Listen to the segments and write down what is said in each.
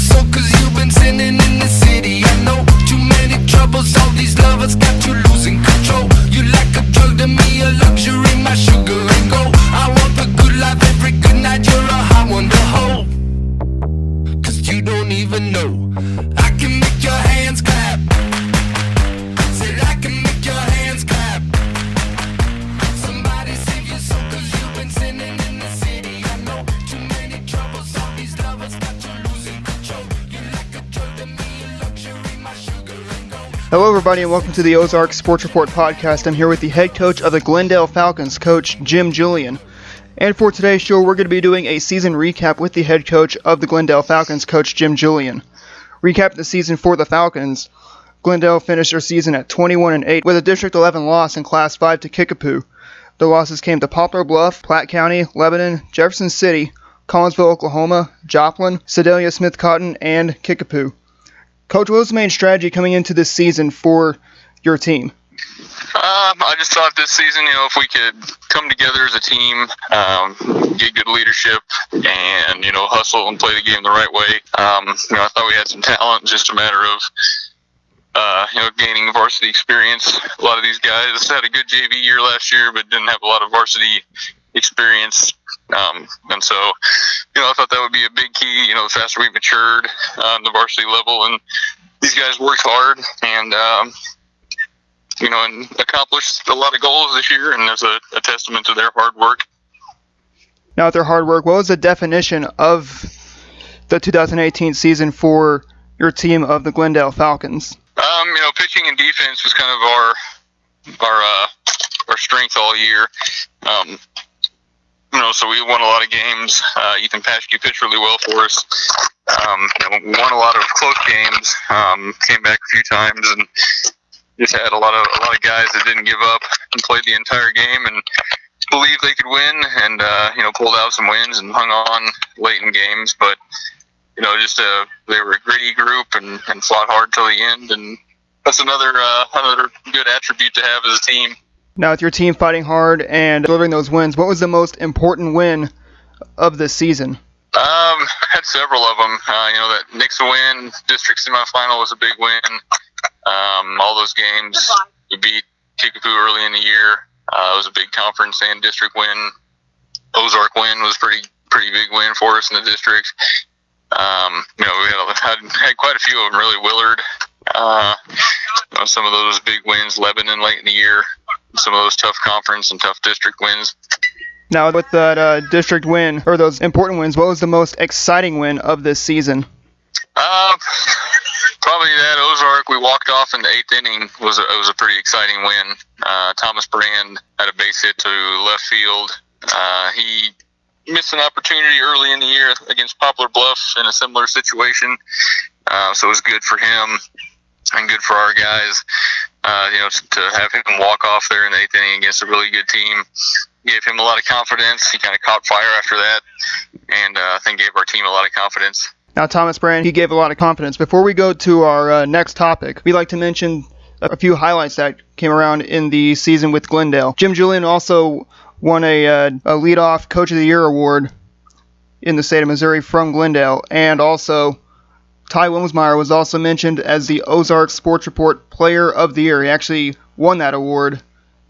so, cause you've been sinning in the city. I know too many troubles, all these lovers got you losing control. You like a drug to me, a luxury, my sugar and gold. I want the good life every good night, you're a hot one to hold. Cause you don't even know, I can make your hands clap. Said I can make your hands clap. Somebody save your soul, cause you've been sinning in the city. I know too many troubles, all these lovers got you losing control. You like a drug to me, a luxury, my sugar and gold. Hello everybody and welcome to the Ozarks Sports Report podcast. I'm here with the head coach of the Glendale Falcons, Coach Jim Julian. And for today's show, we're going to be doing a season recap with the head coach of the Glendale Falcons, Coach Jim Julian. Recap the season for the Falcons. Glendale finished their season at 21-8 with a District 11 loss in Class 5 to Kickapoo. The losses came to Poplar Bluff, Platte County, Lebanon, Jefferson City, Collinsville, Oklahoma, Joplin, Sedalia, Smith Cotton, and Kickapoo. Coach, what was the main strategy coming into this season for your team? I just thought this season, if we could come together as a team, get good leadership, and, hustle and play the game the right way. I thought we had some talent, just a matter of, gaining varsity experience. A lot of these guys had a good JV year last year, but didn't have a lot of varsity experience. And so, I thought that would be a big key, the faster we matured on the varsity level. And these guys worked hard and accomplished a lot of goals this year, and there's a testament to their hard work. Now, with their hard work, what was the definition of the 2018 season for your team of the Glendale Falcons? Pitching and defense was kind of our strength all year. So we won a lot of games. Ethan Paschke pitched really well for us. Won a lot of close games. Came back a few times and just had a lot of guys that didn't give up and played the entire game and believed they could win and pulled out some wins and hung on late in games. But they were a gritty group and fought hard till the end, and that's another good attribute to have as a team. Now, with your team fighting hard and delivering those wins, what was the most important win of this season? Had several of them. That Nixa win, district semifinal was a big win. All those games, we beat Kickapoo early in the year. It was a big conference and district win. Ozark win was pretty big win for us in the district. We had quite a few of them, really. Willard, some of those big wins, Lebanon late in the year, some of those tough conference and tough district wins. Now, with that district win, or those important wins, what was the most exciting win of this season? Probably that Ozark. We walked off in the 8th inning. It was a pretty exciting win. Thomas Brand had a base hit to left field. He missed an opportunity early in the year against Poplar Bluff in a similar situation. So it was good for him and good for our guys. To have him walk off there in the 8th inning against a really good team gave him a lot of confidence. He kind of caught fire after that, and I think gave our team a lot of confidence. Now, Thomas Brand, he gave a lot of confidence. Before we go to our next topic, we'd like to mention a few highlights that came around in the season with Glendale. Jim Julian also won a leadoff Coach of the Year award in the state of Missouri from Glendale, and also Ty Wilmsmeyer was also mentioned as the Ozarks Sports Report Player of the Year. He actually won that award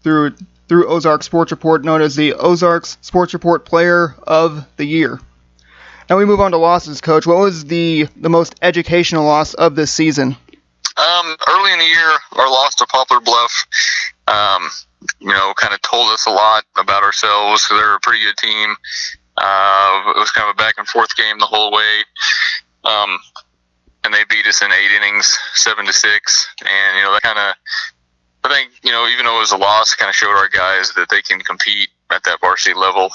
through Ozarks Sports Report, known as the Ozarks Sports Report Player of the Year. Now we move on to losses, Coach. What was the most educational loss of this season? Early in the year, our loss to Poplar Bluff, kind of told us a lot about ourselves. They're a pretty good team. It was kind of a back and forth game the whole way. And they beat us in 8 innings, 7-6. And, that kind of, I think, even though it was a loss, kind of showed our guys that they can compete at that varsity level,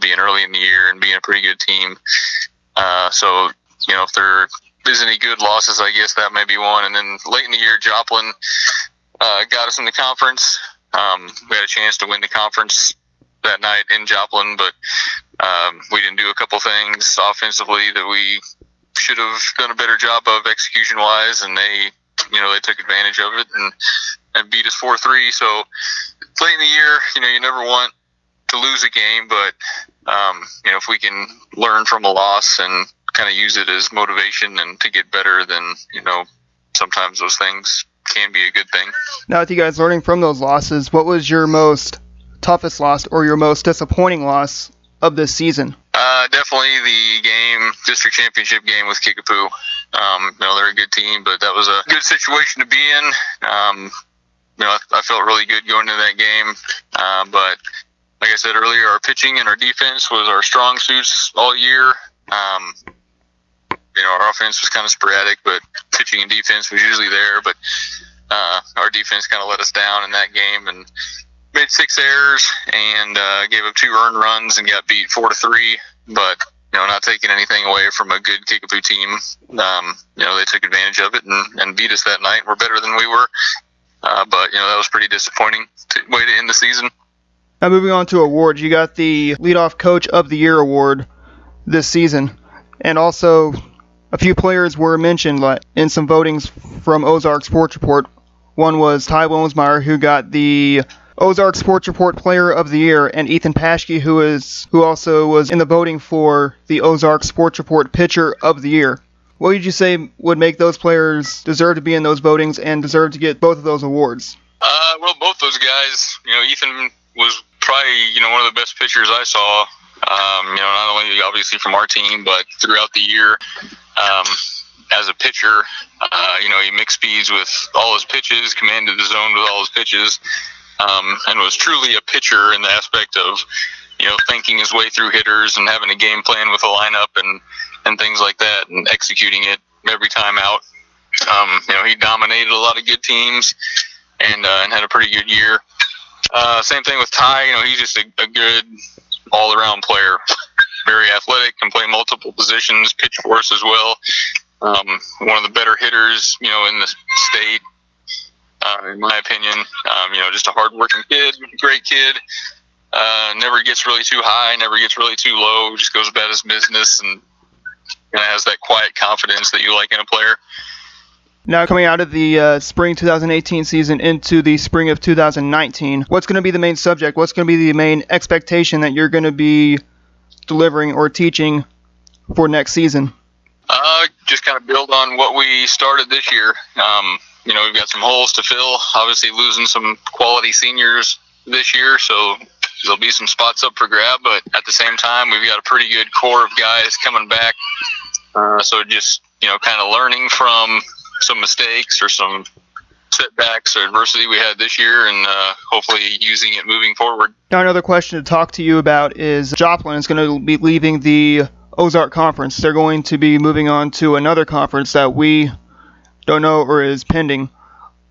being early in the year and being a pretty good team. So, if there is any good losses, I guess that may be one. And then late in the year, Joplin got us in the conference. We had a chance to win the conference that night in Joplin, but we didn't do a couple things offensively that we should have done a better job of execution-wise, and they took advantage of it and beat us 4-3. So late in the year, you never want to lose a game, but if we can learn from a loss and kind of use it as motivation and to get better, then, sometimes those things can be a good thing. Now, with you guys learning from those losses, what was your most toughest loss or your most disappointing loss of this season? Definitely the district championship game with Kickapoo. They're a good team, but that was a good situation to be in. I felt really good going into that game. But like I said earlier, our pitching and our defense was our strong suits all year. Our offense was kind of sporadic, but pitching and defense was usually there. But our defense kind of let us down in that game and made 6 errors and gave up 2 earned runs and got beat 4-3. But not taking anything away from a good Kickapoo team. They took advantage of it and beat us that night. We're better than we were. But that was pretty disappointing way to end the season. Now moving on to awards, you got the Leadoff Coach of the Year award this season, and also a few players were mentioned in some votings from Ozarks Sports Report. One was Ty Wilmsmeyer, who got the Ozarks Sports Report Player of the Year, and Ethan Paschke, who also was in the voting for the Ozarks Sports Report Pitcher of the Year. What would you say would make those players deserve to be in those votings and deserve to get both of those awards? Well, both those guys, Ethan was probably, one of the best pitchers I saw, not only obviously from our team, but throughout the year. As a pitcher, he mixed speeds with all his pitches, commanded the zone with all his pitches, and was truly a pitcher in the aspect of, thinking his way through hitters and having a game plan with a lineup and things like that and executing it every time out. He dominated a lot of good teams and had a pretty good year. Same thing with Ty. He's just a good all-around player. Very athletic, can play multiple positions, pitch for us as well. One of the better hitters, in the state, in my opinion. Just a hard-working kid, great kid. Never gets really too high, never gets really too low. Just goes about his business and has that quiet confidence that you like in a player. Now coming out of the spring 2018 season into the spring of 2019, what's going to be the main subject? What's going to be the main expectation that you're going to be delivering or teaching for next season? Just kind of build on what we started this year. We've got some holes to fill. Obviously losing some quality seniors this year, so there'll be some spots up for grab, but at the same time, we've got a pretty good core of guys coming back. So just, kind of learning from some mistakes or some setbacks or adversity we had this year and hopefully using it moving forward. Now another question to talk to you about is Joplin is going to be leaving the Ozark Conference. They're going to be moving on to another conference that we don't know or is pending.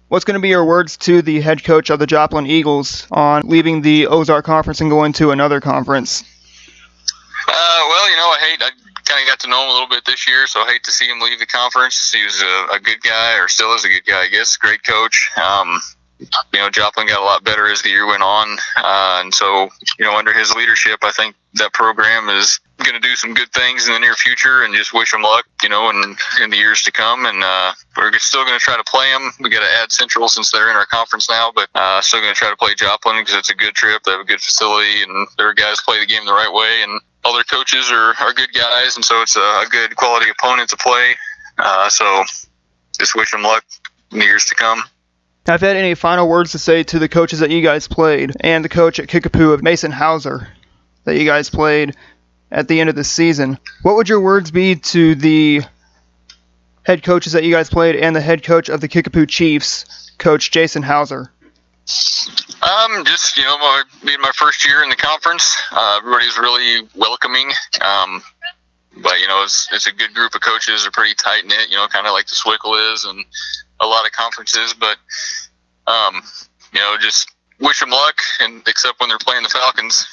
What's going to be your words to the head coach of the Joplin Eagles on leaving the Ozark Conference and going to another conference? I kind of got to know him a little bit this year, so I hate to see him leave the conference. He was a good guy, or still is a good guy, I guess. Great coach. Joplin got a lot better as the year went on. And so, under his leadership, I think that program is going to do some good things in the near future and just wish him luck, in the years to come. And we're still going to try to play them. We got to add Central since they're in our conference now, but still going to try to play Joplin because it's a good trip. They have a good facility, and their guys play the game the right way. And all their coaches are good guys, and so it's a good quality opponent to play. So just wish them luck in the years to come. Now, have you had any final words to say to the coaches that you guys played and the coach at Kickapoo of Mason Hauser that you guys played at the end of the season? What would your words be to the head coaches that you guys played and the head coach of the Kickapoo Chiefs, Coach Jason Hauser? Just, being my first year in the conference, everybody's really welcoming. But, it's a good group of coaches. They're pretty tight-knit, kind of like the Swickle is and a lot of conferences. But, just wish them luck, and except when they're playing the Falcons.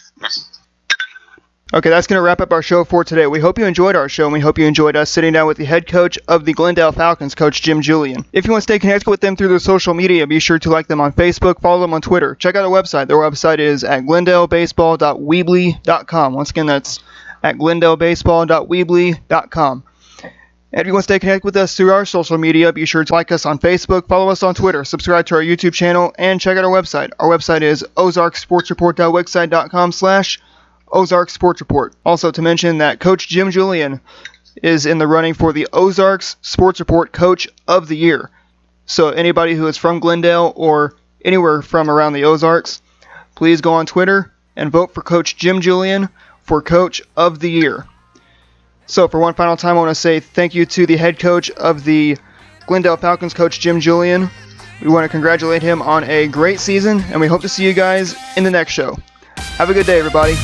Okay, that's going to wrap up our show for today. We hope you enjoyed our show, and we hope you enjoyed us sitting down with the head coach of the Glendale Falcons, Coach Jim Julian. If you want to stay connected with them through their social media, be sure to like them on Facebook, follow them on Twitter. Check out their website. Their website is at glendalebaseball.weebly.com. Once again, that's at glendalebaseball.weebly.com. And if you want to stay connected with us through our social media, be sure to like us on Facebook, follow us on Twitter, subscribe to our YouTube channel, and check out our website. Our website is ozarksportsreport.wixsite.com/Ozarks Sports Report. Also to mention that Coach Jim Julian is in the running for the Ozarks Sports Report Coach of the Year. So anybody who is from Glendale or anywhere from around the Ozarks, please go on Twitter and vote for Coach Jim Julian for Coach of the Year. So for one final time, I want to say thank you to the head coach of the Glendale Falcons, Coach Jim Julian. We want to congratulate him on a great season, and we hope to see you guys in the next show. Have a good day, everybody.